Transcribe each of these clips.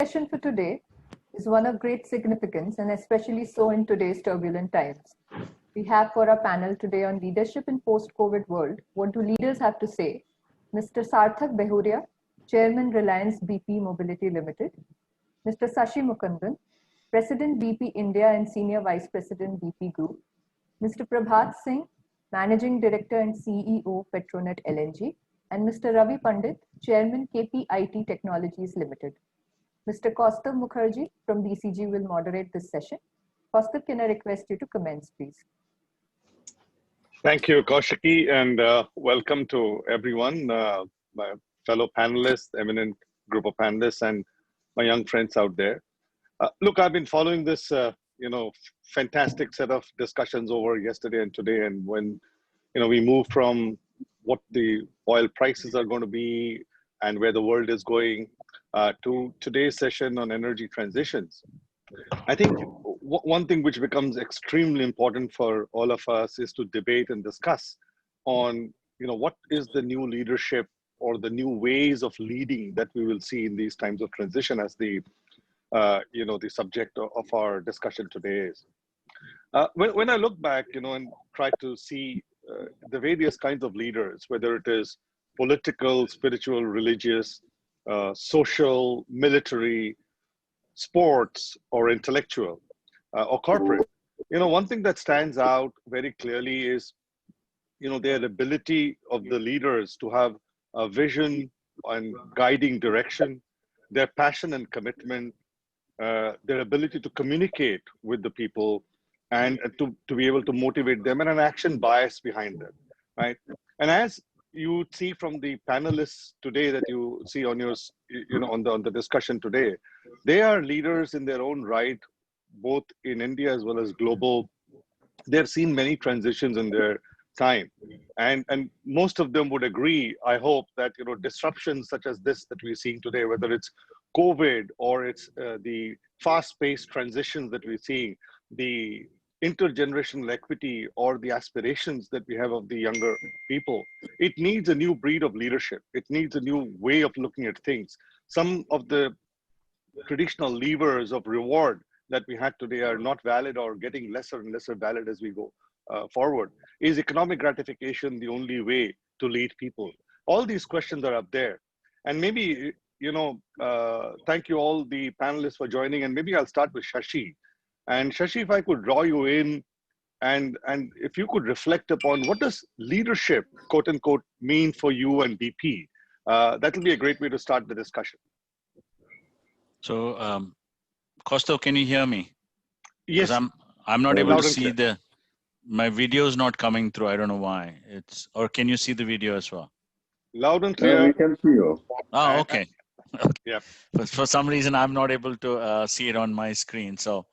Session for today is one of great significance and especially so in today's turbulent times. We have for our panel today on leadership in post-COVID world, what do leaders have to say? Mr. Sarthak Behuria, Chairman Reliance BP Mobility Limited, Mr. Sashi Mukundan, President BP India and Senior Vice President BP Group, Mr. Prabhat Singh, Managing Director and CEO Petronet LNG, and Mr. Ravi Pandit, Chairman KPIT Technologies Limited. Mr. Kaustav Mukherjee from BCG will moderate this session. Kaustav, can I request you to commence, please? Thank you, Kaushiki, and welcome to everyone, my fellow panelists, eminent group of panelists, and my young friends out there. Look, I've been following this, fantastic set of discussions over yesterday and today, and when, we move from what the oil prices are going to be and where the world is going to today's session on energy transitions. I think one thing which becomes extremely important for all of us is to debate and discuss on, what is the new leadership or the new ways of leading that we will see in these times of transition as the, the subject of our discussion today is. When I look back, and try to see the various kinds of leaders, whether it is political, spiritual, religious, social, military, sports, or intellectual, or corporate, one thing that stands out very clearly is, their ability of the leaders to have a vision and guiding direction, their passion and commitment, their ability to communicate with the people and to be able to motivate them, and an action bias behind them, right? And as you see from the panelists today that you see on your, on the discussion today, they are leaders in their own right, both in India as well as global. They've seen many transitions in their time, and most of them would agree, I hope, that disruptions such as this that we're seeing today, whether it's COVID or it's the fast-paced transitions that we're seeing, the intergenerational equity or the aspirations that we have of the younger people, it needs a new breed of leadership. It needs a new way of looking at things. Some of the traditional levers of reward that we had today are not valid or getting lesser and lesser valid as we go forward. Is economic gratification the only way to lead people? All these questions are up there. And maybe, thank you all the panelists for joining. And maybe I'll start with Shashi. And Shashi, if I could draw you in and if you could reflect upon what does leadership, quote unquote, mean for you and BP, that will be a great way to start the discussion. So, Kaustav, can you hear me? Yes. I'm not able to see my video is not coming through. I don't know why. Or can you see the video as well? Loud and clear. We can see you. Oh, okay. Yeah. For some reason, I'm not able to see it on my screen. So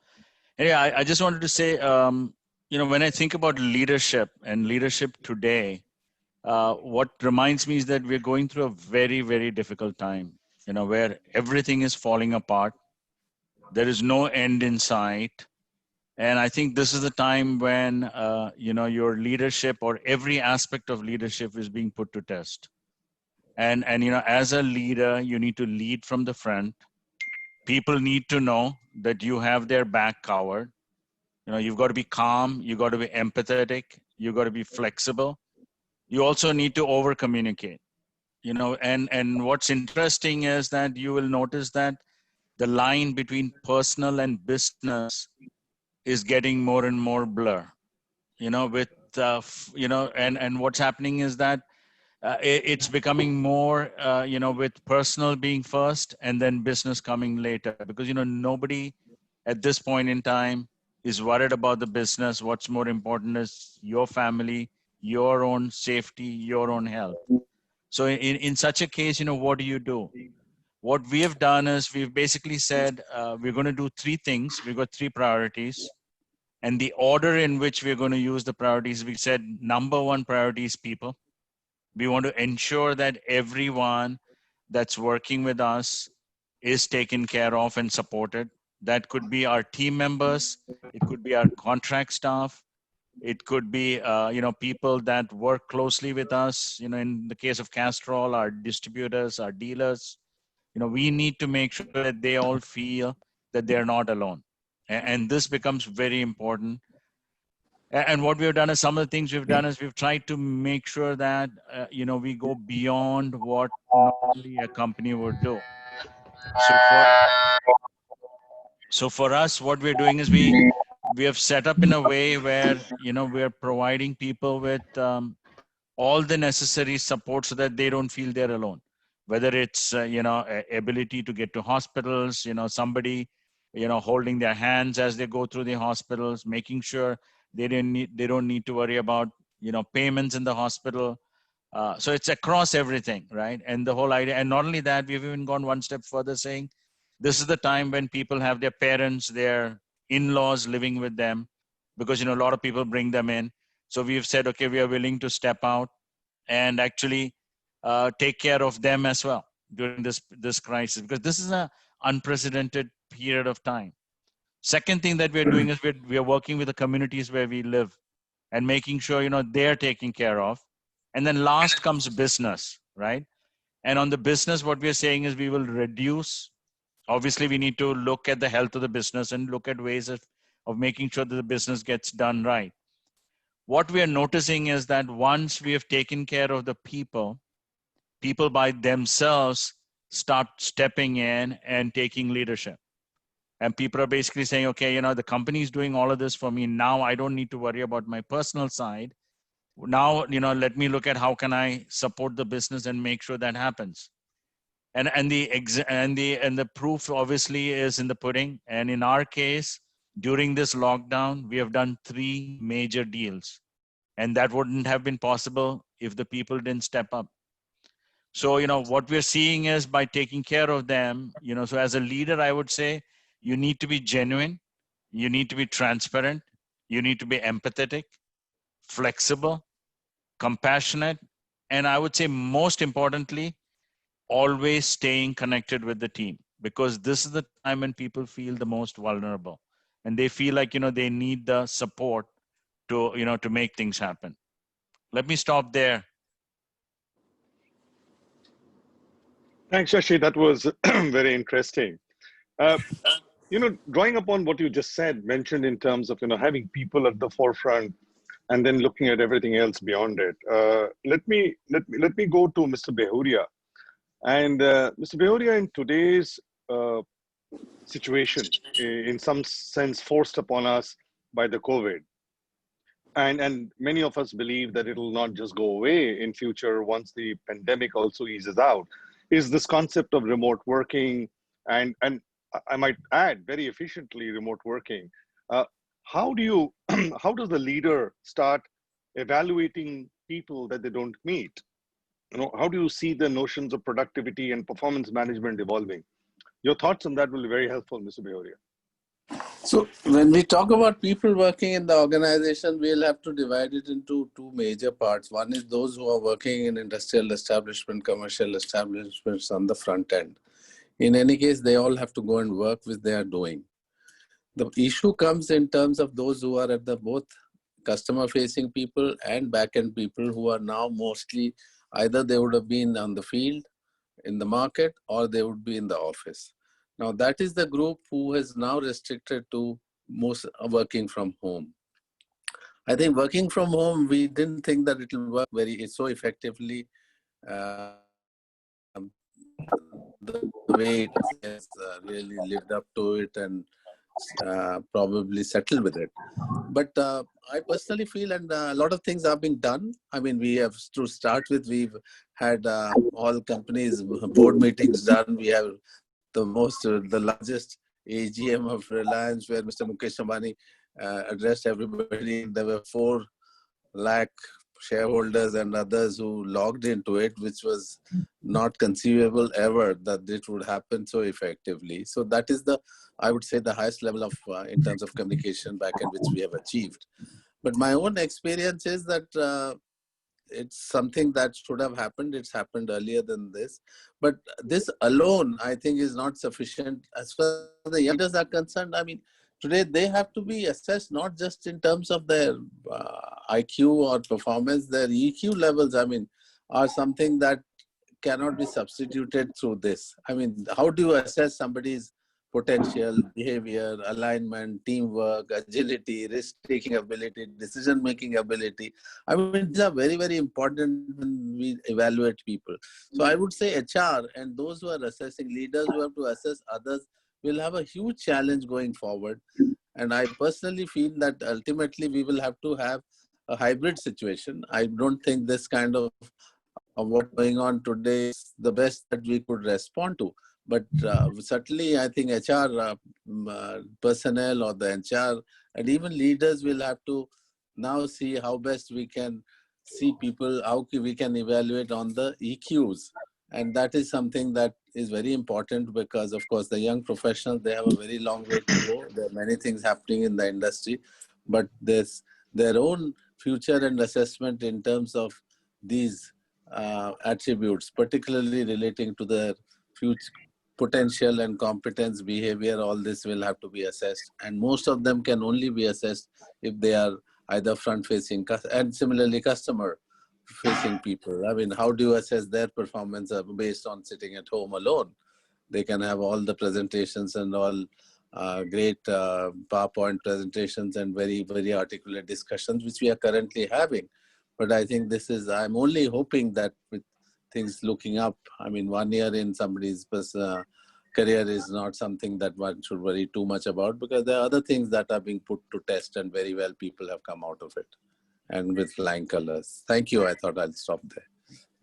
anyway, I just wanted to say, when I think about leadership and leadership today, what reminds me is that we're going through a very, very difficult time, where everything is falling apart. There is no end in sight. And I think this is the time when, your leadership or every aspect of leadership is being put to test. And as a leader, you need to lead from the front. People need to know that you have their back covered. You've got to be calm. You've got to be empathetic. You've got to be flexible. You also need to over communicate, and what's interesting is that you will notice that the line between personal and business is getting more and more blur, and what's happening is that it's becoming more, with personal being first and then business coming later, because, nobody at this point in time is worried about the business. What's more important is your family, your own safety, your own health. So in such a case, what do? What we have done is we've basically said, we're going to do three things. We've got three priorities. And the order in which we're going to use the priorities, we said, number one priority is people. We want to ensure that everyone that's working with us is taken care of and supported. That could be our team members. It could be our contract staff. It could be, people that work closely with us. In the case of Castrol, our distributors, our dealers. we need to make sure that they all feel that they're not alone. And this becomes very important. And what we've done is, some of the things we've done is we've tried to make sure that, we go beyond what normally a company would do. So for us, what we're doing is we have set up in a way where, we're providing people with all the necessary support so that they don't feel they're alone. Whether it's, ability to get to hospitals, somebody, holding their hands as they go through the hospitals, making sure they don't need to worry about, payments in the hospital. So it's across everything, right? And the whole idea, and not only that, we've even gone one step further, saying this is the time when people have their parents, their in-laws living with them, because, a lot of people bring them in. So we've said, okay, we are willing to step out and actually take care of them as well during this crisis, because this is an unprecedented period of time. Second thing that we're doing is we're working with the communities where we live and making sure, they're taken care of. And then last comes business, right? And on the business, what we're saying is we will reduce. Obviously, we need to look at the health of the business and look at ways of making sure that the business gets done right. What we are noticing is that once we have taken care of the people by themselves start stepping in and taking leadership. And people are basically saying, okay, the company is doing all of this for me. Now I don't need to worry about my personal side. Now, let me look at how can I support the business and make sure that happens. And the proof obviously is in the pudding. And in our case, during this lockdown, we have done 3 major deals. And that wouldn't have been possible if the people didn't step up. So, what we're seeing is, by taking care of them, so as a leader, I would say you need to be genuine, you need to be transparent, you need to be empathetic, flexible, compassionate, and I would say most importantly, always staying connected with the team, because this is the time when people feel the most vulnerable and they feel like, they need the support to make things happen. Let me stop there. Thanks, Shashi. That was very interesting. Uh, drawing upon what you just said, mentioned in terms of, having people at the forefront and then looking at everything else beyond it. Let me go to Mr. Behuria. And Mr. Behuria, in today's situation, in some sense forced upon us by the COVID, and many of us believe that it will not just go away in future once the pandemic also eases out, is this concept of remote working, and I might add very efficiently remote working. How do you how does the leader start evaluating people that they don't meet? How do you see the notions of productivity and performance management evolving? Your thoughts on that will be very helpful, Mr. Behuria. So when we talk about people working in the organization, we'll have to divide it into 2 major parts. One is those who are working in industrial establishment, commercial establishments on the front end. In any case, they all have to go and work, which they are doing. The issue comes in terms of those who are at the both customer-facing people and back-end people who are now mostly either they would have been on the field, in the market, or they would be in the office. Now that is the group who is now restricted to most working from home. I think working from home, we didn't think that it will work so effectively the way it has really lived up to it and probably settled with it. But I personally feel, and a lot of things are being done. I mean, we have to start with, we've had all companies board meetings done. We have the largest AGM of Reliance, where Mr. Mukesh Ambani addressed everybody. There were 4 lakh shareholders and others who logged into it, which was not conceivable ever that it would happen so effectively. So that is I would say, the highest level of, in terms of communication backend, which we have achieved. But my own experience is that it's something that should have happened. It's happened earlier than this. But this alone, I think, is not sufficient. As far as the young leaders are concerned, I mean, today they have to be assessed not just in terms of their IQ or performance. Their EQ levels, I mean, are something that cannot be substituted through this. I mean, how do you assess somebody's potential, behavior, alignment, teamwork, agility, risk-taking ability, decision-making ability? I mean, these are very, very important when we evaluate people. So I would say HR and those who are assessing, leaders who have to assess others, will have a huge challenge going forward. And I personally feel that ultimately we will have to have a hybrid situation. I don't think this kind of what's going on today is the best that we could respond to. But certainly, I think HR personnel or the HR and even leaders will have to now see how best we can see people, how we can evaluate on the EQs. And that is something that is very important because, of course, the young professionals, they have a very long way to go. There are many things happening in the industry, but there's their own future and assessment in terms of these attributes, particularly relating to their future potential and competence, behavior. All this will have to be assessed. And most of them can only be assessed if they are either front-facing and similarly customer-facing people. I mean, how do you assess their performance based on sitting at home alone? They can have all the presentations and all great PowerPoint presentations and very, very articulate discussions, which we are currently having. But I think this is, I'm only hoping that with things looking up, I mean, 1 year in somebody's career is not something that one should worry too much about, because there are other things that are being put to test and very well people have come out of it and with flying colors. Thank you. I thought I'll stop there.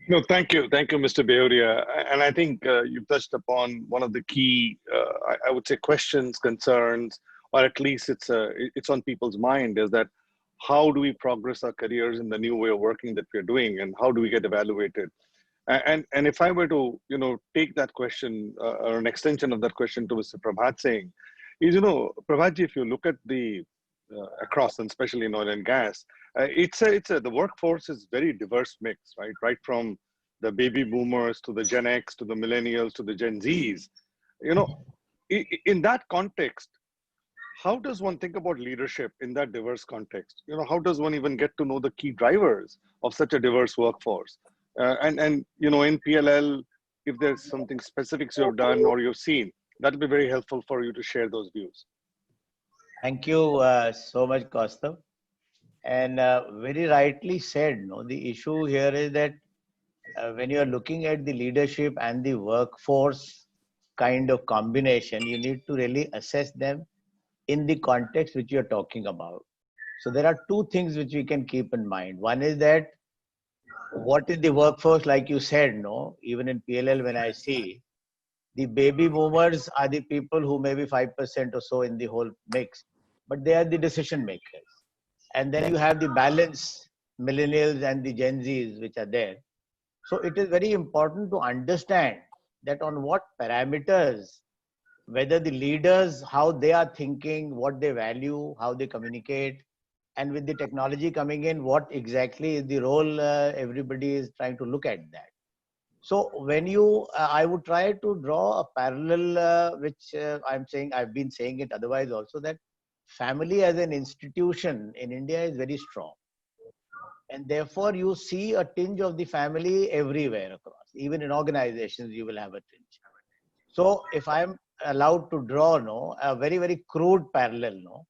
No, thank you. Thank you, Mr. Beoria. And I think you've touched upon one of the key, I would say, questions, concerns, or at least it's on people's mind, is that how do we progress our careers in the new way of working that we're doing, and how do we get evaluated? And if I were to, take that question or an extension of that question to Mr. Prabhat Singh, is, Prabhatji, if you look at the across, and especially in oil and gas, the workforce is very diverse mix, right? Right from the baby boomers to the Gen X to the millennials to the Gen Zs. In that context, how does one think about leadership in that diverse context? How does one even get to know the key drivers of such a diverse workforce? And in PLL, if there's something specifics you have done or you've seen, that would be very helpful for you to share those views. Thank you so much, Kaustav. And very rightly said, the issue here is that when you are looking at the leadership and the workforce kind of combination, you need to really assess them in the context which you're talking about. So there are two things which we can keep in mind. One is that what is the workforce, like you said, even in PLL, when I see the baby boomers are the people who may be 5% or so in the whole mix, but they are the decision makers. And then you have the balance millennials and the Gen Zs which are there. So it is very important to understand that on what parameters, whether the leaders, how they are thinking, what they value, how they communicate, and with the technology coming in, what exactly is the role everybody is trying to look at that. So when I would try to draw a parallel, which I've been saying it otherwise also, that family as an institution in India is very strong. And therefore you see a tinge of the family everywhere across. Even in organizations, you will have a tinge. So if I'm allowed to draw a very, very crude parallel,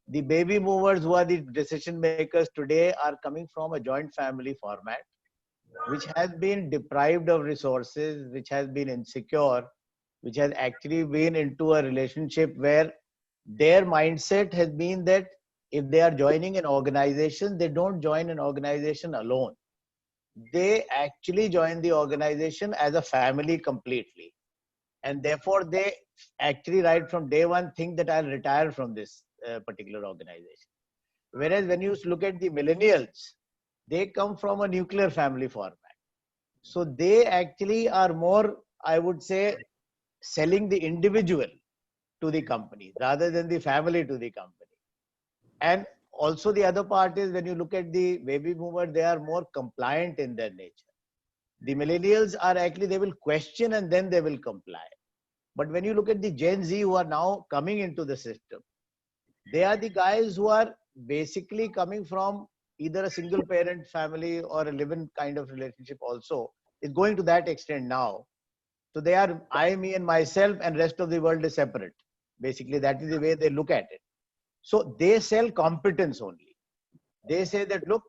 the baby movers who are the decision makers today are coming from a joint family format, which has been deprived of resources, which has been insecure, which has actually been into a relationship where their mindset has been that if they are joining an organization, they don't join an organization alone. They actually join the organization as a family completely. And therefore, they actually right from day one think that I'll retire from this particular organization. Whereas when you look at the millennials, they come from a nuclear family format. So they actually are more, I would say, selling the individual to the company rather than the family to the company. And also the other part is when you look at the baby boomer, they are more compliant in their nature. The millennials are actually, they will question and then they will comply. But when you look at the Gen Z who are now coming into the system, they are the guys who are basically coming from either a single parent family or a live-in kind of relationship also. It's going to that extent now. So they are I, me and myself, and rest of the world is separate. Basically, that is the way they look at it. So they sell competence only. They say that, look,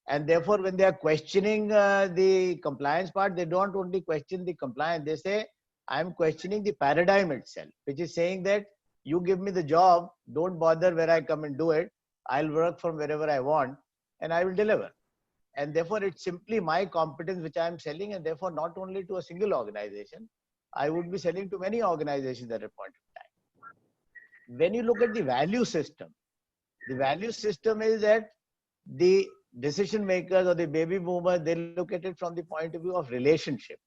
and therefore when they are questioning the compliance part, they don't only question the compliance. They say, I'm questioning the paradigm itself, which is saying that you give me the job, don't bother where I come and do it. I'll work from wherever I want and I will deliver. And therefore, it's simply my competence which I'm selling, and therefore not only to a single organization, I would be selling to many organizations at a point of time. When you look at the value system is that the decision makers or the baby boomers, they look at it from the point of view of relationship.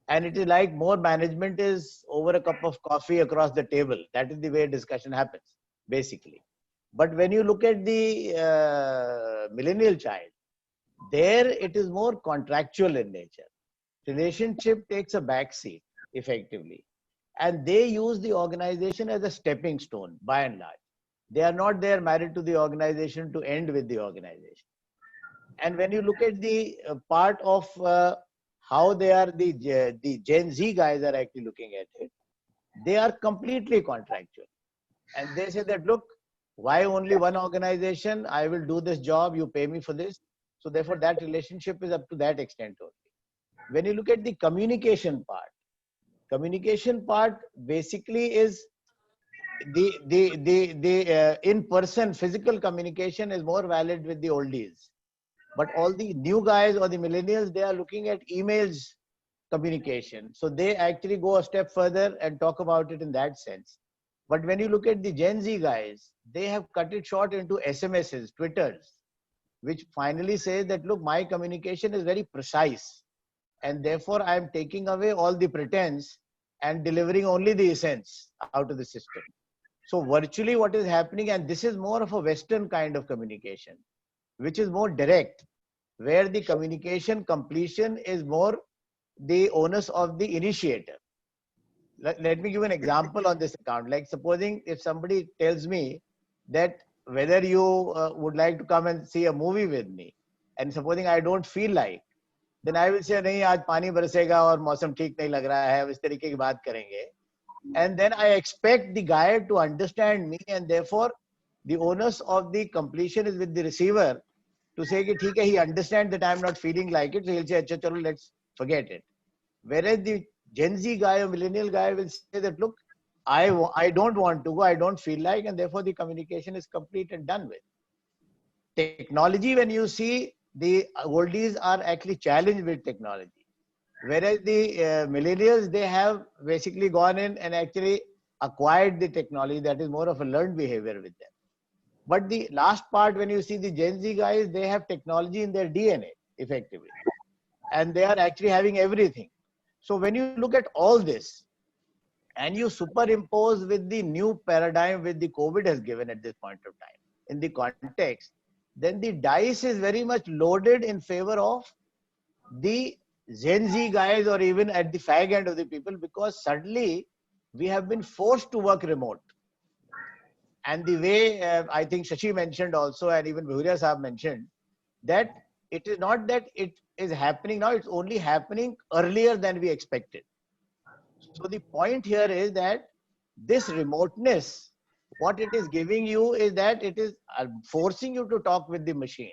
And it is like more management is over a cup of coffee across the table. That is the way discussion happens, basically. But when you look at the millennial child, there it is more contractual in nature. Relationship takes a backseat, effectively. And they use the organization as a stepping stone, by and large. They are not there married to the organization to end with the organization. And when you look at the part of how they are, the Gen Z guys are actually looking at it, they are completely contractual. And they say that, look, why only one organization? I will do this job, you pay me for this. So therefore that relationship is up to that extent only. When you look at the communication part basically is the in-person physical communication is more valid with the oldies. But all the new guys or the millennials, they are looking at emails communication. So they actually go a step further and talk about it in that sense. But when you look at the Gen Z guys, they have cut it short into SMSs, Twitters, which finally says that, look, my communication is very precise. And therefore, I am taking away all the pretense and delivering only the essence out of the system. So virtually what is happening, and this is more of a Western kind of communication, which is more direct, where the communication completion is more the onus of the initiator. Let me give an example on this account. Like supposing if somebody tells me that whether you would like to come and see a movie with me, and supposing I don't feel like, then I will say, नहीं आज पानी बरसेगा और मौसम ठीक नहीं लग रहा है, इस तरीके की बात करेंगे. And then I expect the guy to understand me, and therefore the onus of the completion is with the receiver to say कि ठीक है, he understands that I am not feeling like it, so he'll say, अच्छा चलो, let's forget it. Whereas the Gen Z guy or millennial guy will say that, look, I don't want to go, I don't feel like, and therefore the communication is complete and done with. Technology, when you see, the oldies are actually challenged with technology. Whereas the millennials, they have basically gone in and actually acquired the technology. That is more of a learned behavior with them. But the last part, when you see the Gen Z guys, they have technology in their DNA, effectively. And they are actually having everything. So when you look at all this, and you superimpose with the new paradigm which the COVID has given at this point of time, in the context, then the dice is very much loaded in favor of the Gen Z guys, or even at the fag end of the people, because suddenly we have been forced to work remote. And the way I think Shashi mentioned also, and even Bhuria Saab mentioned, that it is not that it is happening now, it's only happening earlier than we expected. So the point here is that this remoteness, what it is giving you is that it is forcing you to talk with the machine.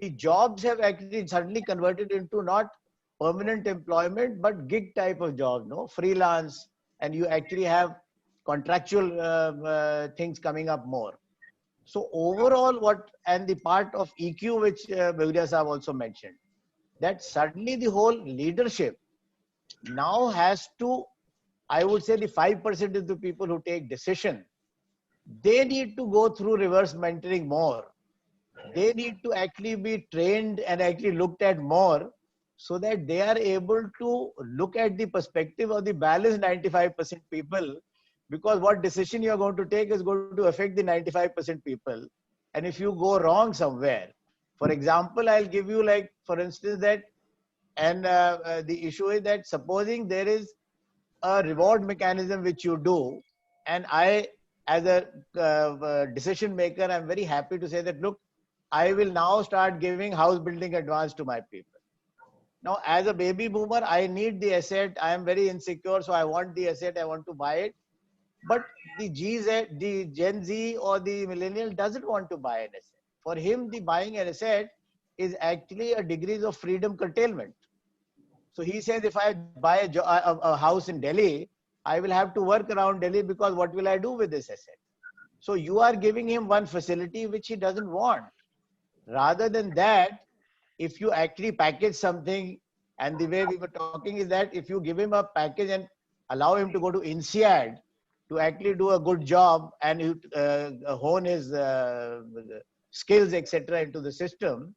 The jobs have actually suddenly converted into not permanent employment, but gig type of jobs, no, freelance, and you actually have contractual things coming up more. So overall, and the part of EQ, which Bhuria Saab also mentioned, that suddenly the whole leadership now has to, I would say the 5% of the people who take decision, they need to go through reverse mentoring more. They need to actually be trained and actually looked at more, so that they are able to look at the perspective of the balanced 95% people, because what decision you are going to take is going to affect the 95% people. And if you go wrong somewhere, for example, I'll give you, like, for instance, that, and the issue is that supposing there is a reward mechanism which you do, and I, as a decision maker, I'm very happy to say that, look, I will now start giving house building advance to my people. Now, as a baby boomer, I need the asset. I am very insecure, so I want the asset. I want to buy it. But the Gen Z or the millennial doesn't want to buy an asset. For him, the buying an asset is actually a degree of freedom curtailment. So he says, if I buy a house in Delhi, I will have to work around Delhi because what will I do with this asset? So you are giving him one facility which he doesn't want. Rather than that, if you actually package something, and the way we were talking is that if you give him a package and allow him to go to INSEAD to actually do a good job and hone his skills, etc., into the system,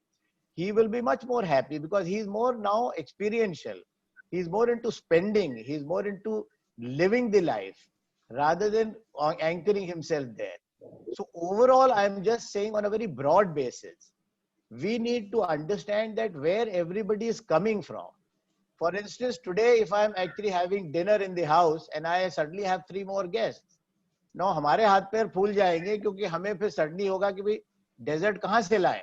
he will be much more happy because he's more now experiential. He's more into spending. He's more into living the life rather than anchoring himself there. So overall, I'm just saying on a very broad basis, we need to understand that where everybody is coming from. For instance, today, if I'm actually having dinner in the house and I suddenly have 3 more guests, now हमारे हाथ पैर फूल जाएंगे क्योंकि हमें फिर suddenly होगा कि भाई डेजर्ट कहाँ से लाएं.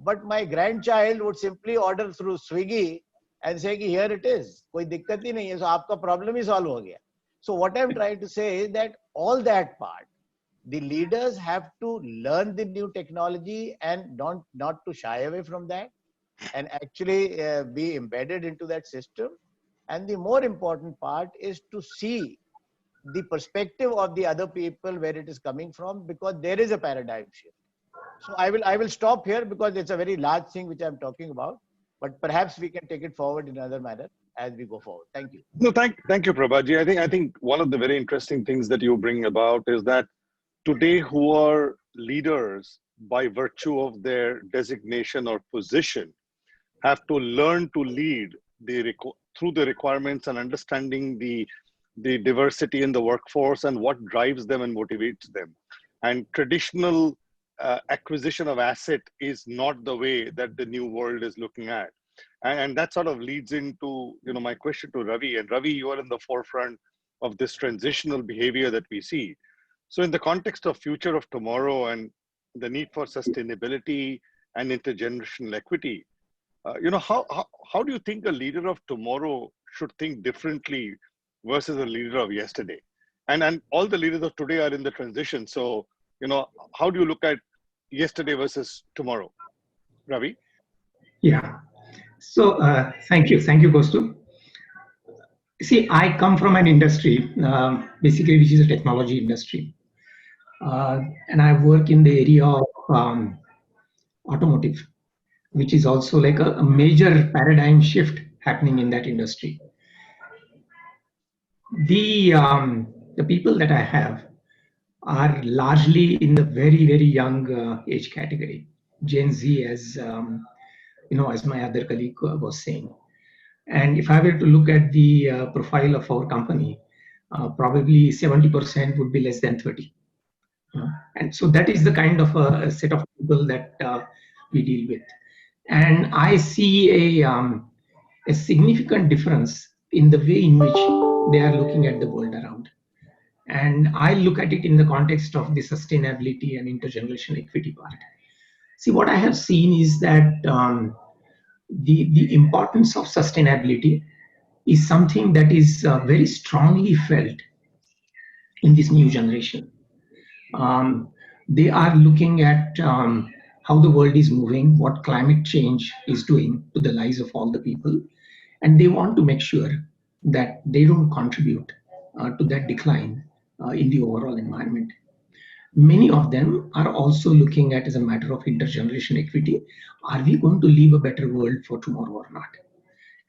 But my grandchild would simply order through Swiggy and say कि here it is. कोई दिक्कत ही नहीं है, so आपका problem ही solve हो गया. So what I'm trying to say is that all that part, the leaders have to learn the new technology and not to shy away from that and actually be embedded into that system. And the more important part is to see the perspective of the other people where it is coming from, because there is a paradigm shift. So I will stop here because it's a very large thing which I'm talking about, but perhaps we can take it forward in another manner as we go forward. Thank you. No, thank you, Prabhaji. I think one of the very interesting things that you bring about is that today who are leaders by virtue of their designation or position have to learn to lead through the requirements and understanding the diversity in the workforce and what drives them and motivates them. And traditional acquisition of asset is not the way that the new world is looking at. And that sort of leads into my question to Ravi. And Ravi, you are in the forefront of this transitional behavior that we see. So in the context of future of tomorrow and the need for sustainability and intergenerational equity, how do you think a leader of tomorrow should think differently versus a leader of yesterday? And all the leaders of today are in the transition. So, how do you look at yesterday versus tomorrow? Ravi? Yeah. So thank you, Kostu. See, I come from an industry, basically, which is a technology industry. And I work in the area of automotive, which is also like a major paradigm shift happening in that industry. The people that I have are largely in the very, very young age category, Gen Z, as as my other colleague was saying. And if I were to look at the profile of our company, probably 70% would be less than 30. And so that is the kind of a set of people that we deal with. And I see a significant difference in the way in which they are looking at the world around. And I look at it in the context of the sustainability and intergenerational equity part. See, what I have seen is that the importance of sustainability is something that is very strongly felt in this new generation. They are looking at how the world is moving, what climate change is doing to the lives of all the people, and they want to make sure that they don't contribute to that decline in the overall environment. Many of them are also looking at, as a matter of intergenerational equity, are we going to leave a better world for tomorrow or not?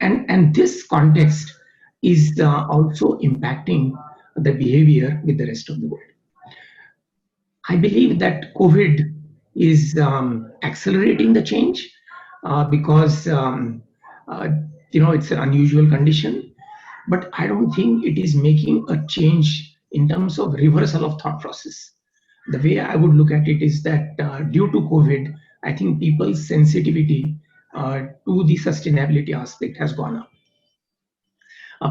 And this context is also impacting the behavior with the rest of the world. I believe that COVID is accelerating the change because it's an unusual condition, but I don't think it is making a change in terms of reversal of thought process. The way I would look at it is that due to COVID, I think people's sensitivity to the sustainability aspect has gone up.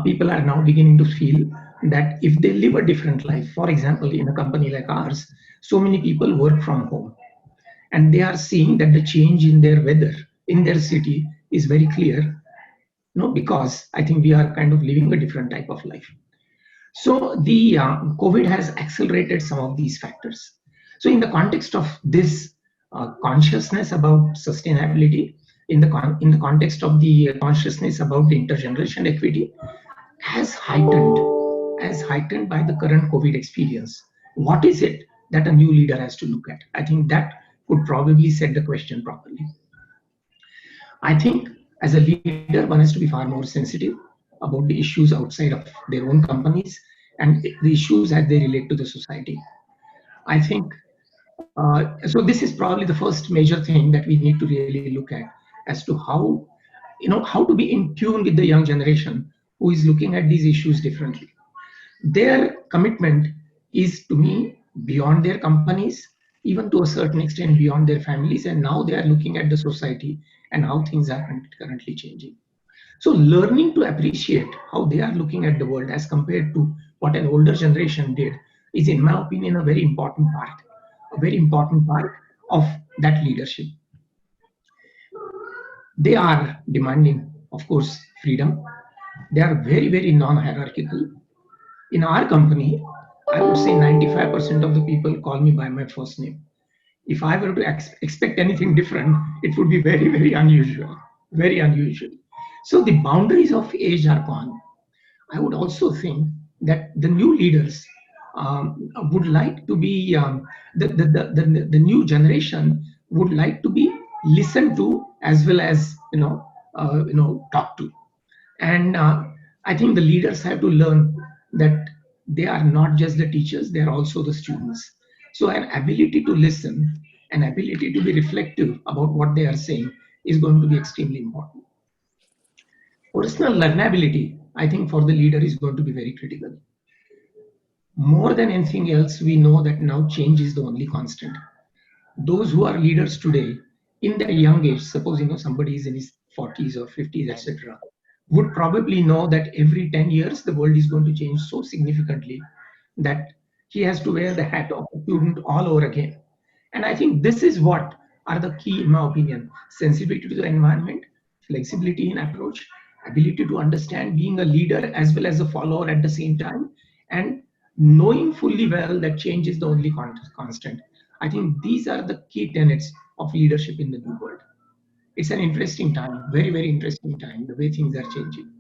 People are now beginning to feel that if they live a different life, for example, in a company like ours, so many people work from home, and they are seeing that the change in their weather, in their city, is very clear. because I think we are kind of living a different type of life. So the COVID has accelerated some of these factors. So in the context of this consciousness about sustainability, in the context of the consciousness about the intergenerational equity, as heightened by the current COVID experience. What is it that a new leader has to look at? I think that could probably set the question properly. I think as a leader, one has to be far more sensitive about the issues outside of their own companies and the issues as they relate to the society. I think so. This is probably the first major thing that we need to really look at as to how to be in tune with the young generation who is looking at these issues differently. Their commitment is, to me, beyond their companies, even to a certain extent beyond their families, and now they are looking at the society and how things are currently changing. So learning to appreciate how they are looking at the world as compared to what an older generation did is, in my opinion, a very important part of that leadership. They are demanding, of course, freedom. They are very, very non-hierarchical. In our company, I would say 95% of the people call me by my first name. If I were to expect anything different, it would be very, very unusual, very unusual. So the boundaries of age are gone. I would also think that the new leaders would like to be, the new generation would like to be listened to as well as, talked to. And I think the leaders have to learn that they are not just the teachers, they are also the students. So an ability to listen, an ability to be reflective about what they are saying is going to be extremely important. Personal learnability, I think, for the leader is going to be very critical. More than anything else, we know that now change is the only constant. Those who are leaders today, in their young age, suppose somebody is in his 40s or 50s, etc., would probably know that every 10 years the world is going to change so significantly that he has to wear the hat of a student all over again. And I think this is what are the key, in my opinion: sensitivity to the environment, flexibility in approach, ability to understand being a leader as well as a follower at the same time, and knowing fully well that change is the only constant. I think these are the key tenets of leadership in the new world. It's an interesting time, very, very interesting time, the way things are changing.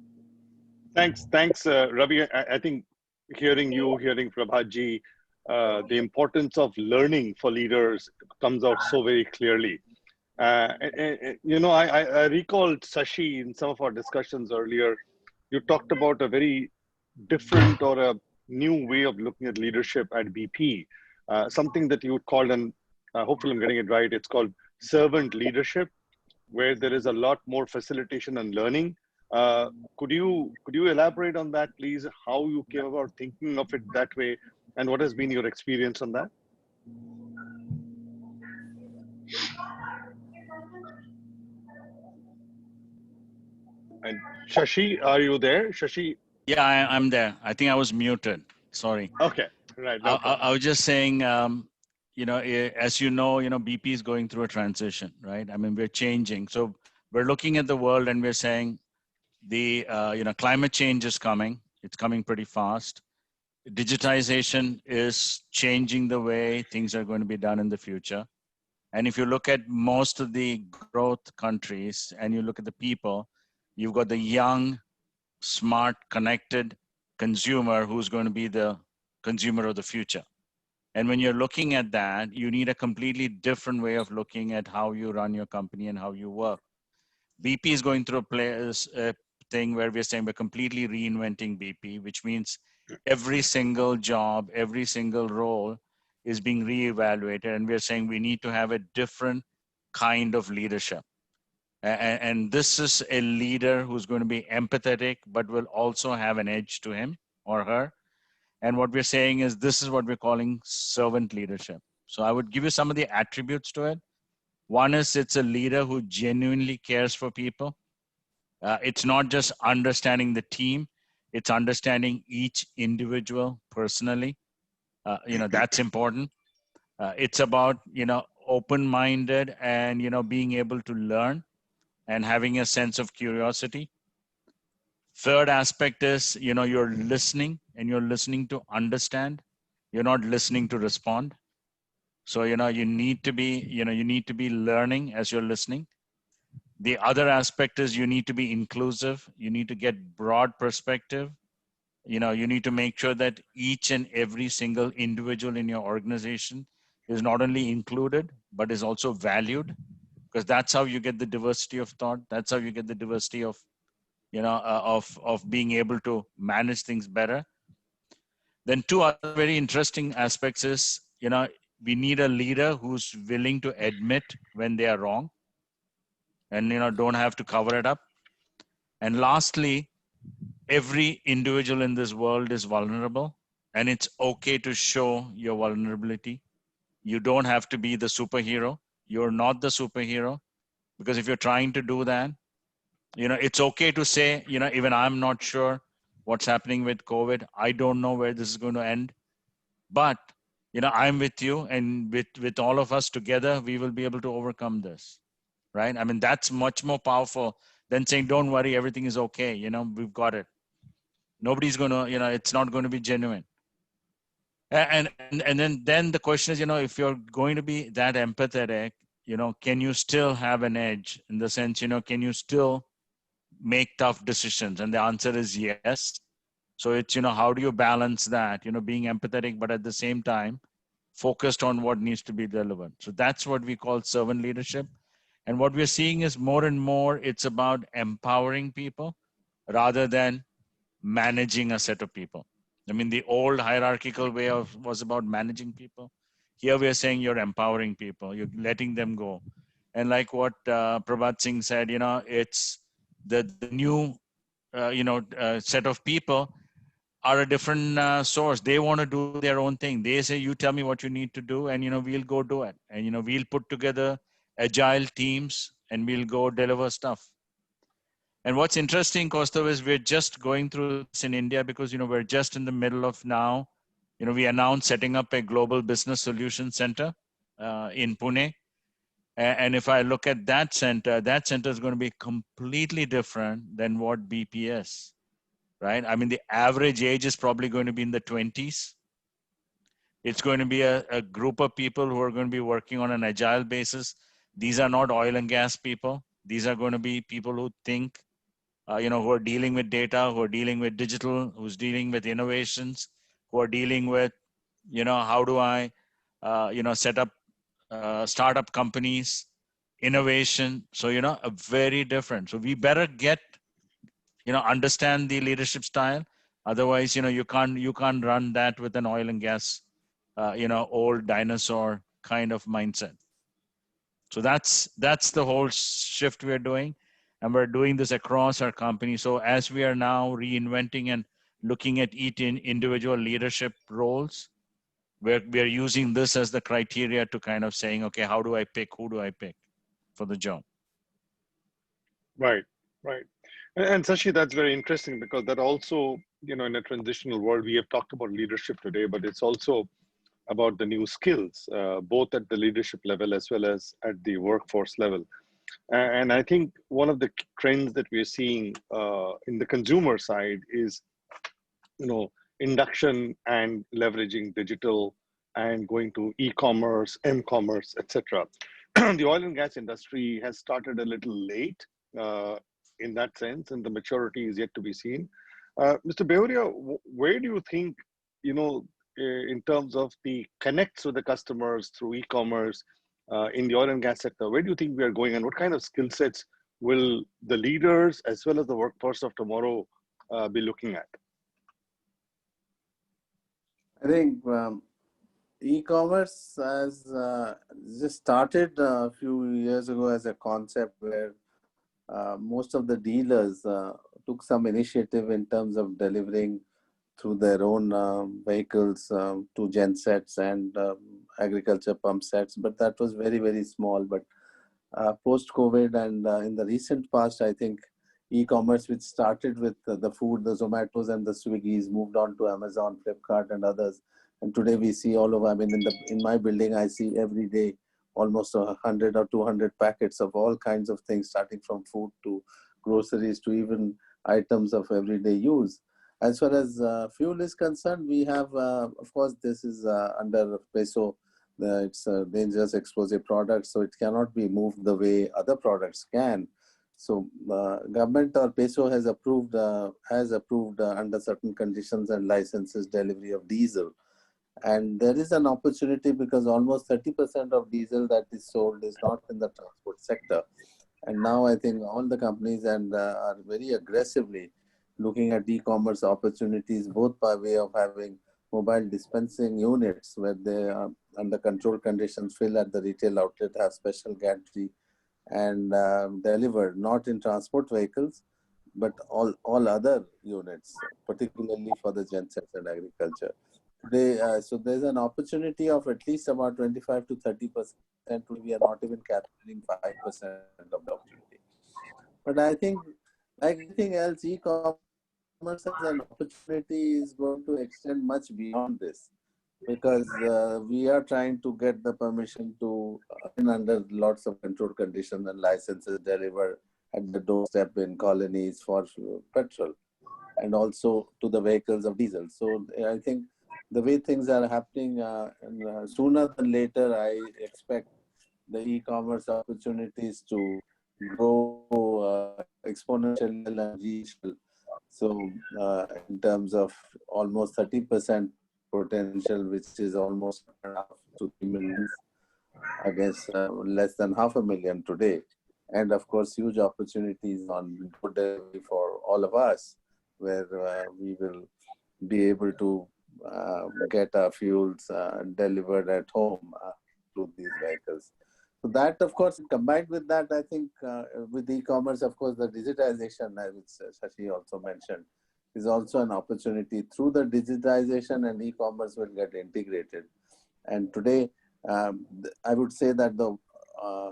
Thanks, Ravi. I think hearing Prabhatji, the importance of learning for leaders comes out so very clearly. I recalled, Sashi, in some of our discussions earlier, you talked about a very different or a new way of looking at leadership at BP, something that you would call, and hopefully I'm getting it right, it's called servant leadership, where there is a lot more facilitation and learning. Could you elaborate on that, please? How you came about thinking of it that way, and what has been your experience on that? And Shashi, are you there? Shashi? Yeah, I'm there. I think I was muted. Sorry. Okay, right. No I was just saying, as you know, BP is going through a transition, right? I mean, we're changing. So we're looking at the world and we're saying the, climate change is coming. It's coming pretty fast. Digitization is changing the way things are going to be done in the future. And if you look at most of the growth countries and you look at the people, you've got the young, smart, connected consumer who's going to be the consumer of the future. And when you're looking at that, you need a completely different way of looking at how you run your company and how you work. BP is going through a thing where we're saying we're completely reinventing BP, which means every single job, every single role is being reevaluated. And we're saying we need to have a different kind of leadership. And this is a leader who's going to be empathetic, but will also have an edge to him or her. And what we're saying is this is what we're calling servant leadership. So I would give you some of the attributes to it. One is it's a leader who genuinely cares for people. It's not just understanding the team, it's understanding each individual personally. That's important. It's about, open-minded and, being able to learn and having a sense of curiosity. Third aspect is, you're listening, and you're listening to understand. You're not listening to respond. So, you need to be, you need to be learning as you're listening. The other aspect is you need to be inclusive. You need to get broad perspective. You need to make sure that each and every single individual in your organization is not only included, but is also valued, because that's how you get the diversity of thought. That's how you get the diversity of, of being able to manage things better. Then two other very interesting aspects is, we need a leader who's willing to admit when they are wrong and, don't have to cover it up. And lastly, every individual in this world is vulnerable, and it's okay to show your vulnerability. You don't have to be the superhero. You're not the superhero, because if you're trying to do that, it's okay to say, even I'm not sure what's happening with COVID. I don't know where this is going to end, but I'm with you, and with all of us together, we will be able to overcome this, right? I mean, that's much more powerful than saying, don't worry, everything is okay. We've got it. Nobody's going to, it's not going to be genuine. And then the question is, if you're going to be that empathetic, can you still have an edge, in the sense, can you still make tough decisions? And the answer is yes. So it's, how do you balance that, being empathetic, but at the same time, focused on what needs to be delivered. So that's what we call servant leadership. And what we're seeing is more and more, it's about empowering people rather than managing a set of people. I mean, the old hierarchical way was about managing people. Here we are saying you're empowering people, you're letting them go. And like what Prabhat Singh said, it's the new, set of people are a different source. They want to do their own thing. They say, you tell me what you need to do, and, we'll go do it. And, we'll put together agile teams, and we'll go deliver stuff. And what's interesting, Kaustav, is we're just going through this in India because, we're just in the middle of now, we announced setting up a global business solution center in Pune. And if I look at that center is going to be completely different than what BP is, right? I mean, the average age is probably going to be in the 20s. It's going to be a group of people who are going to be working on an agile basis. These are not oil and gas people. These are going to be people who think, who are dealing with data, who are dealing with digital, who's dealing with innovations, who are dealing with, how do I, set up startup companies, innovation. So, a very different. So we better get, understand the leadership style. Otherwise, you can't run that with an oil and gas, old dinosaur kind of mindset. So that's the whole shift we're doing. And we're doing this across our company. So as we are now reinventing and looking at each individual leadership roles, we're using this as the criteria to kind of saying, okay, how do I pick? Who do I pick for the job? Right, right. And Sashi, that's very interesting because that also, in a transitional world, we have talked about leadership today, but it's also about the new skills, both at the leadership level as well as at the workforce level. And I think one of the trends that we're seeing in the consumer side is, induction and leveraging digital and going to e-commerce, m-commerce, etc. The oil and gas industry has started a little late in that sense, and the maturity is yet to be seen. Mr. Beoria, where do you think, in terms of the connects with the customers through e-commerce in the oil and gas sector, where do you think we are going, and what kind of skill sets will the leaders as well as the workforce of tomorrow be looking at? I think e-commerce has just started a few years ago as a concept where most of the dealers took some initiative in terms of delivering through their own vehicles to gensets and agriculture pump sets, but that was very, very small. But post-COVID and in the recent past, I think e-commerce, which started with the food, the Zomatos and the Swiggies, moved on to Amazon, Flipkart and others. And today we see all over, I mean, in my building, I see every day almost 100 or 200 packets of all kinds of things, starting from food to groceries to even items of everyday use. As far as fuel is concerned, we have, of course, this is under PESO. It's a dangerous explosive product, so it cannot be moved the way other products can. So government or PESO has approved under certain conditions and licenses delivery of diesel. And there is an opportunity because almost 30% of diesel that is sold is not in the transport sector. And now I think all the companies are very aggressively looking at e-commerce opportunities, both by way of having mobile dispensing units where they are under controlled conditions, fill at the retail outlet, have special gantry and delivered, not in transport vehicles, but all other units, particularly for the gensets and agriculture. So there's an opportunity of at least about 25 to 30%. We are not even capturing 5% of the opportunity. But I think, like anything else, e-commerce as an opportunity is going to extend much beyond this, because we are trying to get the permission to, under lots of controlled conditions and licenses, deliver at the doorstep in colonies for petrol, and also to the vehicles of diesel. So I think the way things are happening, sooner than later, I expect the e-commerce opportunities to grow exponentially and reach. So in terms of almost 30% potential, which is almost 1.5 to 3 million against less than 500,000 today. And of course, huge opportunities on food delivery for all of us, where we will be able to get our fuels delivered at home through these vehicles. So that, of course, combined with that, I think with e-commerce, of course, the digitization, which Shashi also mentioned, is also an opportunity. Through the digitization, and e-commerce will get integrated. And today, I would say that the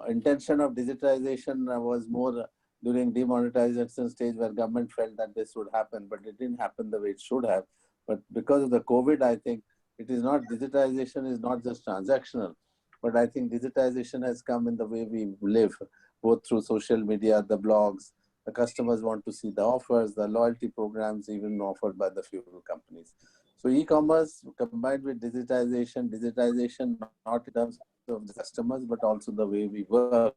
intention of digitization was more during demonetization stage, where government felt that this would happen, but it didn't happen the way it should have. But because of the COVID, I think it is not, digitization is not just transactional, but I think digitization has come in the way we live, both through social media, the blogs. The customers want to see the offers, the loyalty programs even offered by the fuel companies. So e-commerce combined with digitization not in terms of the customers, but also the way we work,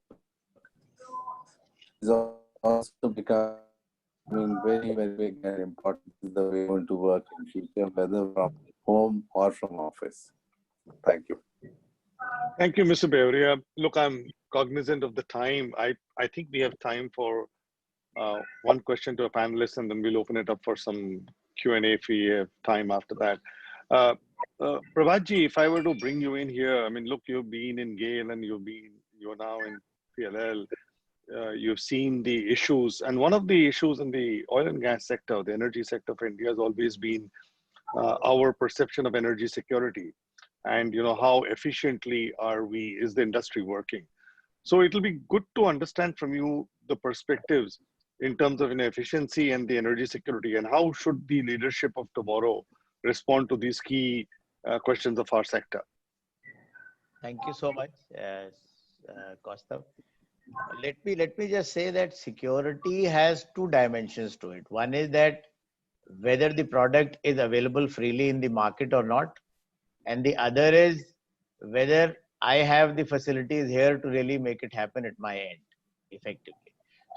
is also becoming very, very big and important, the way we want to work in future, whether from home or from office. Thank you. Thank you, Mr. Beoria. Look, I'm cognizant of the time. I think we have time for one question to a panelist, and then we'll open it up for some Q&A if we have time after that. Prabhatji, if I were to bring you in here, I mean, look, you've been in GAIL and you're now in PLL. You've seen the issues, and one of the issues in the oil and gas sector, the energy sector for India, has always been our perception of energy security, and how efficiently is the industry working. So it'll be good to understand from you the perspectives in terms of efficiency and the energy security, and how should the leadership of tomorrow respond to these key questions of our sector. Thank you so much, Kaustav. Let me just say that security has two dimensions to it. One is that whether the product is available freely in the market or not, and the other is whether I have the facilities here to really make it happen at my end effectively.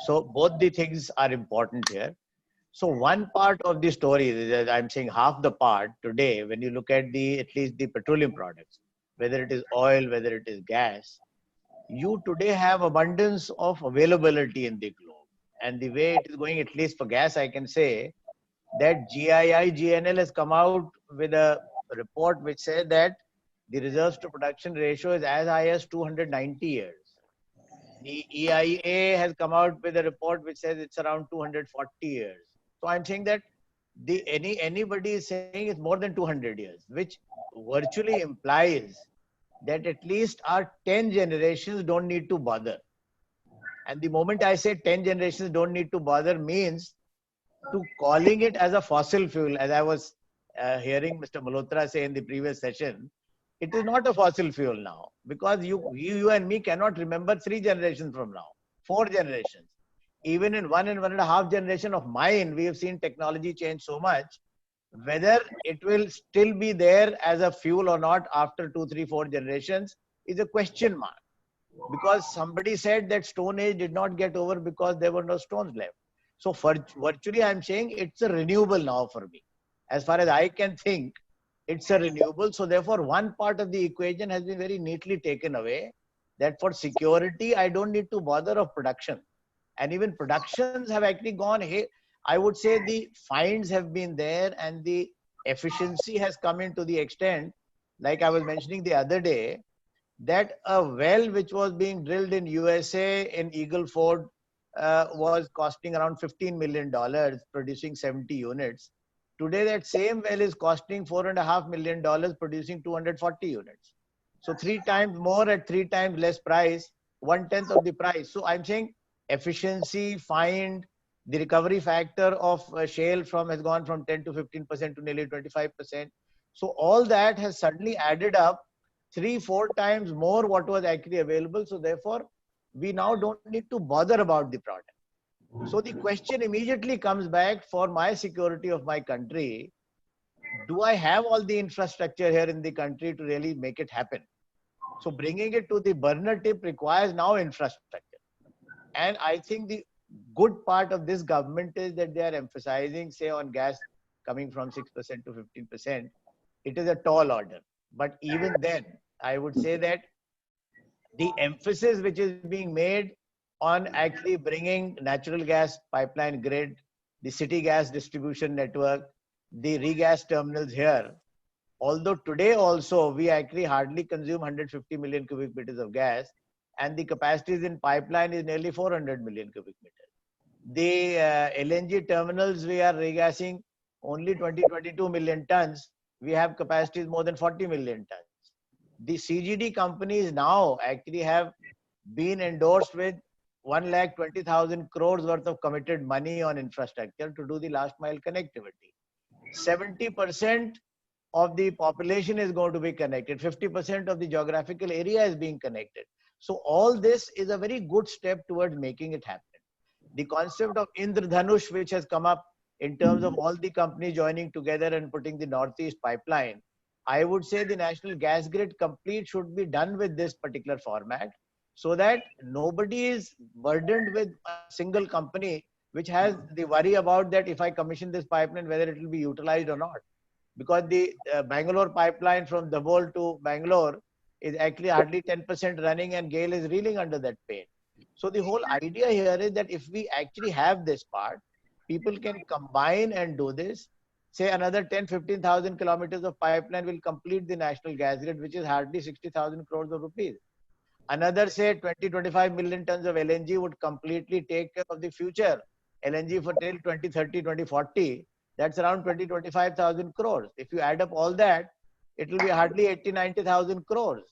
So both the things are important here. So one part of the story, I'm saying half the part today, when you look at at least the petroleum products, whether it is oil, whether it is gas, you today have abundance of availability in the globe. And the way it is going, at least for gas, I can say that GNL has come out with a report which said that the reserves to production ratio is as high as 290 years. The EIA has come out with a report which says it's around 240 years. So I'm saying that anybody is saying it's more than 200 years, which virtually implies that at least our 10 generations don't need to bother. And the moment I say 10 generations don't need to bother means to calling it as a fossil fuel, as I was hearing Mr. Malhotra say in the previous session, it is not a fossil fuel now, because you and me cannot remember 3 generations from now, 4 generations. even in 1.5 generation of mine, we have seen technology change so much. Whether it will still be there as a fuel or not after 2, 3, 4 generations is a question mark. Because somebody said that Stone Age did not get over because there were no stones left. So virtually, I'm saying it's a renewable now for me. As far as I can think, it's a renewable. So therefore, one part of the equation has been very neatly taken away, that for security, I don't need to bother of production. And even productions have actually gone, hey, I would say the finds have been there and the efficiency has come in to the extent, like I was mentioning the other day, that a well which was being drilled in USA in Eagle Ford was costing around $15 million, producing 70 units. Today, that same well is costing $4.5 million, producing 240 units. So 3 times more at 3 times less price, 1/10 of the price. So I'm saying efficiency, find, the recovery factor of shale has gone from 10 to 15% to nearly 25%. So all that has suddenly added up 3, 4 times more what was actually available. So therefore, we now don't need to bother about the product. So the question immediately comes back, for my security of my country, do I have all the infrastructure here in the country to really make it happen? So bringing it to the burner tip requires now infrastructure. And I think the good part of this government is that they are emphasizing, say, on gas coming from 6% to 15%. It is a tall order. But even then, I would say that the emphasis which is being made on actually bringing natural gas pipeline grid, the city gas distribution network, the regas terminals here, although today also we actually hardly consume 150 million cubic meters of gas, and the capacities in pipeline is nearly 400 million cubic meters. The LNG terminals, we are regassing only 22 million tons. We have capacities more than 40 million tons. The CGD companies now actually have been endorsed with 1,20,000 crores worth of committed money on infrastructure to do the last mile connectivity. 70% of the population is going to be connected. 50% of the geographical area is being connected. So all this is a very good step towards making it happen. The concept of Indradhanush, which has come up in terms of all the companies joining together and putting the Northeast pipeline, I would say the national gas grid complete should be done with this particular format, so that nobody is burdened with a single company which has the worry about that if I commission this pipeline, whether it will be utilized or not. Because the Bangalore pipeline from Dabhol to Bangalore is actually hardly 10% running, and GAIL is reeling under that pain. So the whole idea here is that if we actually have this part, people can combine and do this. Say another 10, 15,000 kilometers of pipeline will complete the national gas grid, which is hardly 60,000 crores of rupees. Another, say, 20, 25 million tons of LNG would completely take care of the future LNG for till 2030, 2040. That's around 20, 25,000 crores. If you add up all that, it will be hardly 80, 90,000 crores.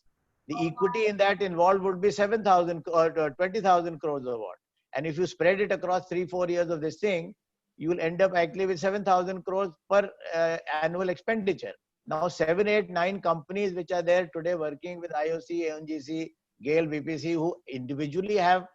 The equity in that involved would be 7,000 or 20,000 crores of what. And if you spread it across 3, 4 years of this thing, you will end up actually with 7,000 crores per annual expenditure. Now, 7, 8, 9 companies which are there today working with IOC, ANGC, GAIL, BPC, who individually have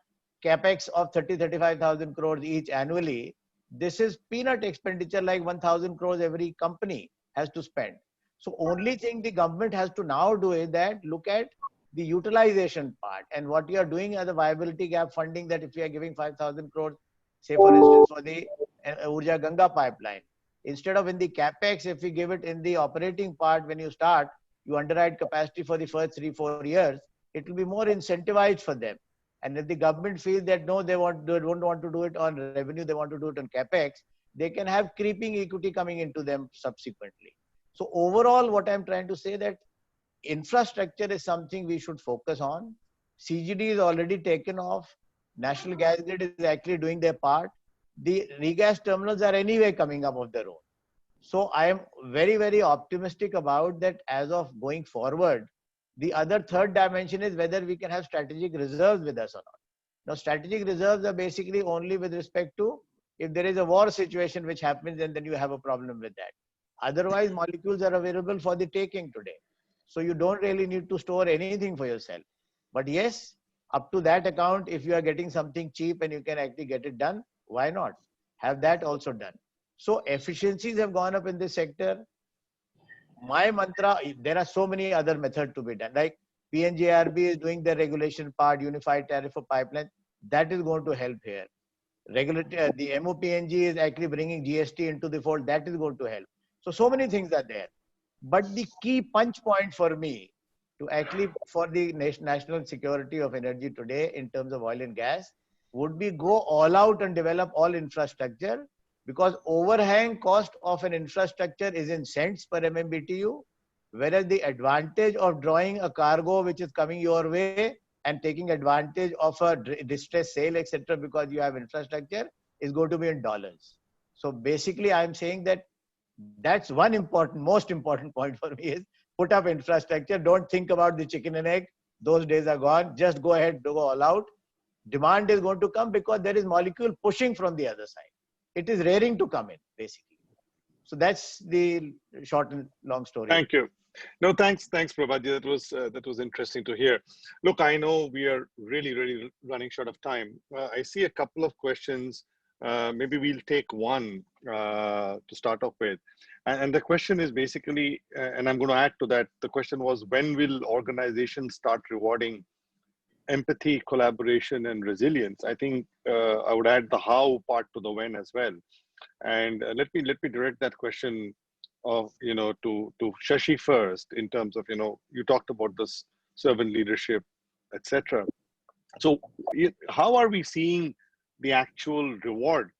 capex of 30, 35,000 crores each annually. This is peanut expenditure, like 1,000 crores every company has to spend. So only thing the government has to now do is that look at the utilization part, and what you are doing as a viability gap funding, that if you are giving 5,000 crores, say for instance for the Urja Ganga pipeline, instead of in the capex, if we give it in the operating part, when you start, you underwrite capacity for the first 3, 4 years, it will be more incentivized for them. And if the government feels that no, they don't want to do it on revenue, they want to do it on capex, they can have creeping equity coming into them subsequently. So overall, what I'm trying to say that infrastructure is something we should focus on. CGD is already taken off. National Gas Grid is actually doing their part. The regas terminals are anyway coming up of their own. So I am very, very optimistic about that as of going forward. The other third dimension is whether we can have strategic reserves with us or not. Now, strategic reserves are basically only with respect to if there is a war situation which happens, and then you have a problem with that. Otherwise, molecules are available for the taking today. So you don't really need to store anything for yourself. But yes, Up to that account, if you are getting something cheap and you can actually get it done, why not? Have that also done. So efficiencies have gone up in this sector. My mantra, there are so many other methods to be done. Like PNGRB is doing the regulation part, unified tariff for pipeline. That is going to help here. The MOPNG is actually bringing GST into the fold. That is going to help. So many things are there. But the key punch point for me to actually for the national security of energy today in terms of oil and gas would be go all out and develop all infrastructure, because overhang cost of an infrastructure is in cents per MMBTU, whereas the advantage of drawing a cargo which is coming your way and taking advantage of a distress sale, etc., because you have infrastructure, is going to be in dollars. So basically, I'm saying that that's one important, most important point for me is put up infrastructure. Don't think about the chicken and egg. Those days are gone. Just go ahead, go all out. Demand is going to come because there is molecule pushing from the other side. It is raring to come in, basically. So that's the short and long story. Thank you. No, thanks, Prabhat. That was interesting to hear. Look, I know we are really running short of time. I see a couple of questions. Maybe we'll take one to start off with. And the question is basically, and I'm going to add to that, the question was, when will organizations start rewarding empathy, collaboration, and resilience? I think I would add the how part to the when as well. And let me direct that question of to Shashi first, in terms of you talked about this servant leadership, etc. So how are we seeing the actual reward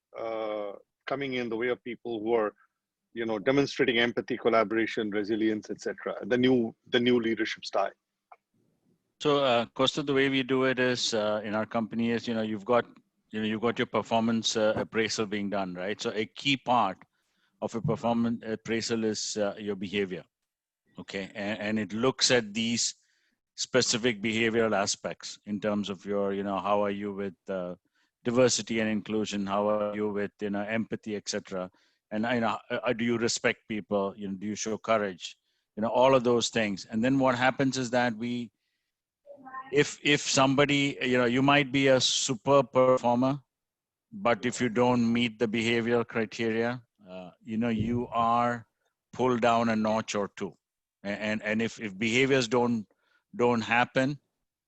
coming in the way of people who are demonstrating empathy, collaboration, resilience, etc., the new leadership style? So Costa, the way we do it is in our company is you've got your performance appraisal being done, right? So a key part of a performance appraisal is your behavior, okay? And it looks at these specific behavioral aspects in terms of your, how are you with diversity and inclusion? How are you with, empathy, etc.? And, do you respect people? Do you show courage? All of those things. And then what happens is that if somebody, you might be a super performer, but if you don't meet the behavioral criteria, you are pulled down a notch or two. And if behaviors don't happen,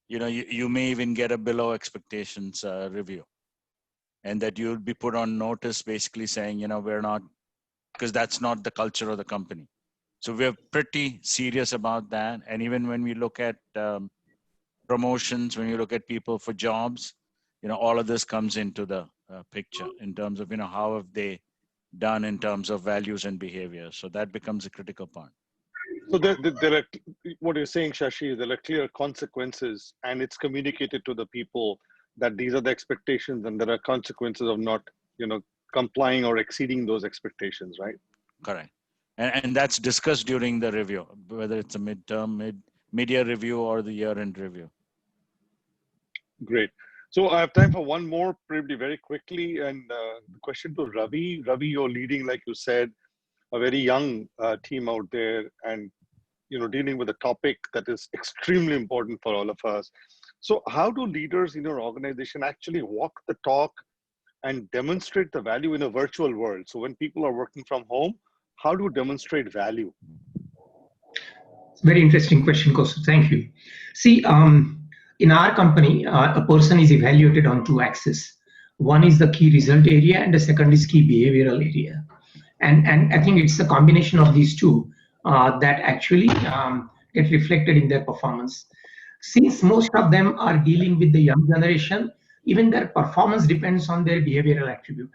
you may even get a below expectations review, and that you'll be put on notice, basically saying, we're not, because that's not the culture of the company. So we're pretty serious about that. And even when we look at promotions, when you look at people for jobs, all of this comes into the picture in terms of, how have they done in terms of values and behavior. So that becomes a critical part. So there are, what you're saying, Shashi, there are clear consequences, and it's communicated to the people that these are the expectations, and there are consequences of not, complying or exceeding those expectations, right? Correct. And that's discussed during the review, whether it's a midterm, mid-year review or the year-end review. Great. So I have time for one more, probably very quickly, and the question to Ravi. Ravi, you're leading, like you said, a very young team out there, and dealing with a topic that is extremely important for all of us. So how do leaders in your organization actually walk the talk and demonstrate the value in a virtual world? So when people are working from home, how do you demonstrate value? Very interesting question, Kosu. Thank you. See, in our company, a person is evaluated on two axes. One is the key result area, and the second is key behavioral area. And I think it's the combination of these two that actually get reflected in their performance. Since most of them are dealing with the young generation, even their performance depends on their behavioral attribute.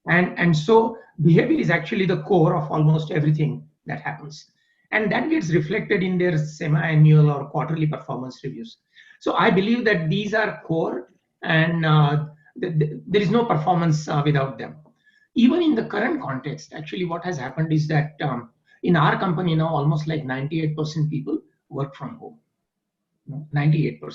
And so behavior is actually the core of almost everything that happens. And that gets reflected in their semi-annual or quarterly performance reviews. So I believe that these are core, and there is no performance without them. Even in the current context, actually what has happened is that in our company now, almost like 98% people work from home. 98%.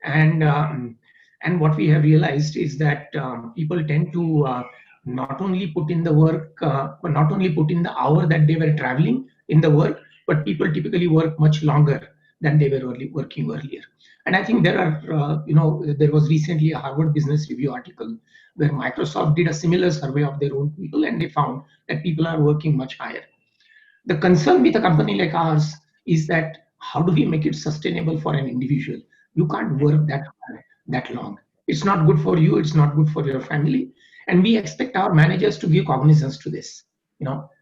And what we have realized is that people tend to not only put in the work, not only put in the hour that they were traveling in the work, but people typically work much longer than they were working earlier. And I think there are, there was recently a Harvard Business Review article where Microsoft did a similar survey of their own people, and they found that people are working much higher. The concern with a company like ours is that how do we make it sustainable for an individual? You can't work that hard, that long. It's not good for you. It's not good for your family. And we expect our managers to give cognizance to this.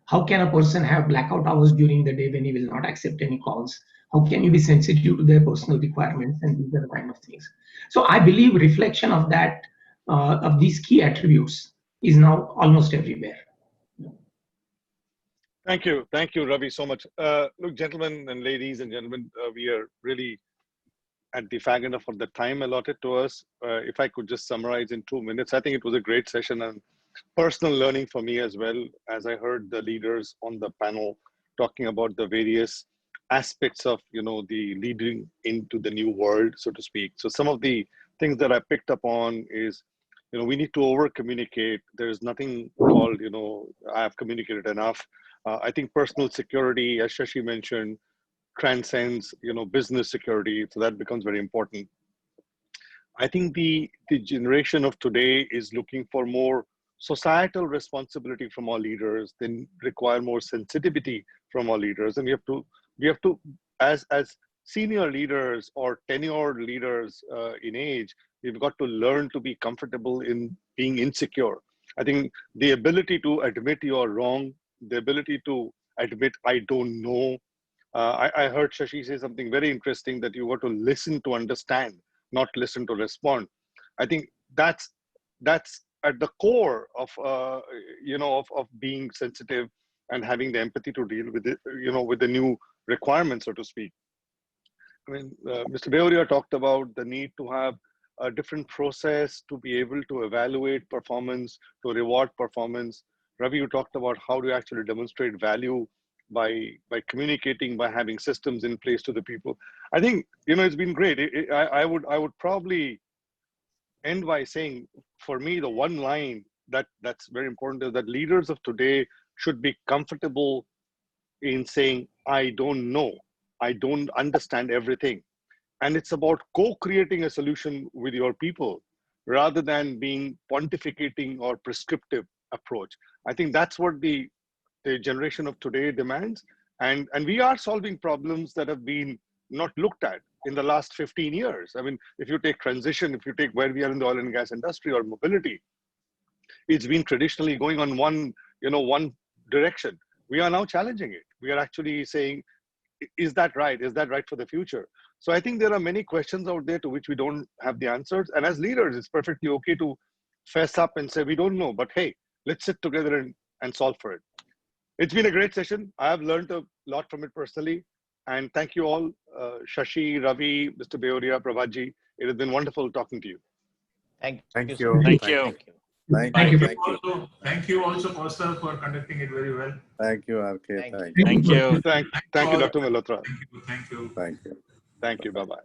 How can a person have blackout hours during the day when he will not accept any calls? How can you be sensitive to their personal requirements? And these are the kind of things. So I believe reflection of that, of these key attributes is now almost everywhere. Thank you, Ravi, so much. Look, gentlemen and ladies and gentlemen, we are really at the fag end of the time allotted to us. If I could just summarize in 2 minutes, I think it was a great session and personal learning for me as well, as I heard the leaders on the panel talking about the various aspects of, the leading into the new world, so to speak. So some of the things that I picked up on is, we need to over communicate. There's nothing called, I have communicated enough. I think personal security, as Shashi mentioned, transcends, business security. So that becomes very important. I think the generation of today is looking for more societal responsibility from our leaders. They require more sensitivity from our leaders, and we have to, as senior leaders or tenured leaders in age, we've got to learn to be comfortable in being insecure. I think the ability to admit you are wrong, the ability to admit I don't know. I heard Shashi say something very interesting, that you got to listen to understand, not listen to respond. I think that's at the core of of being sensitive and having the empathy to deal with it, with the new requirements, so to speak. I mean, Mr. Beoria talked about the need to have a different process to be able to evaluate performance, to reward performance. Ravi, you talked about how to actually demonstrate value by communicating, by having systems in place to the people. I think, it's been great. I would probably end by saying, for me, the one line that's very important is that leaders of today should be comfortable in saying, I don't know, I don't understand everything. And it's about co-creating a solution with your people rather than being pontificating or prescriptive approach. I think that's what the generation of today demands. And we are solving problems that have been not looked at in the last 15 years. I mean, if you take transition, if you take where we are in the oil and gas industry or mobility, it's been traditionally going on one direction. We are now challenging it. We are actually saying, is that right? Is that right for the future? So I think there are many questions out there to which we don't have the answers. And as leaders, it's perfectly okay to fess up and say, we don't know, but hey, let's sit together and solve for it. It's been a great session. I have learned a lot from it personally. And thank you all, Shashi, Ravi, Mr. Beoria, Prabhatji. It has been wonderful talking to you. Thank Thank you. you. Thank you. Thank you. Thank you also, Costa, for conducting it very well. Thank you, RK. Thank Thank Thank you. Thank you, Dr. Malhotra. Thank you. you. Thank you. Bye-bye.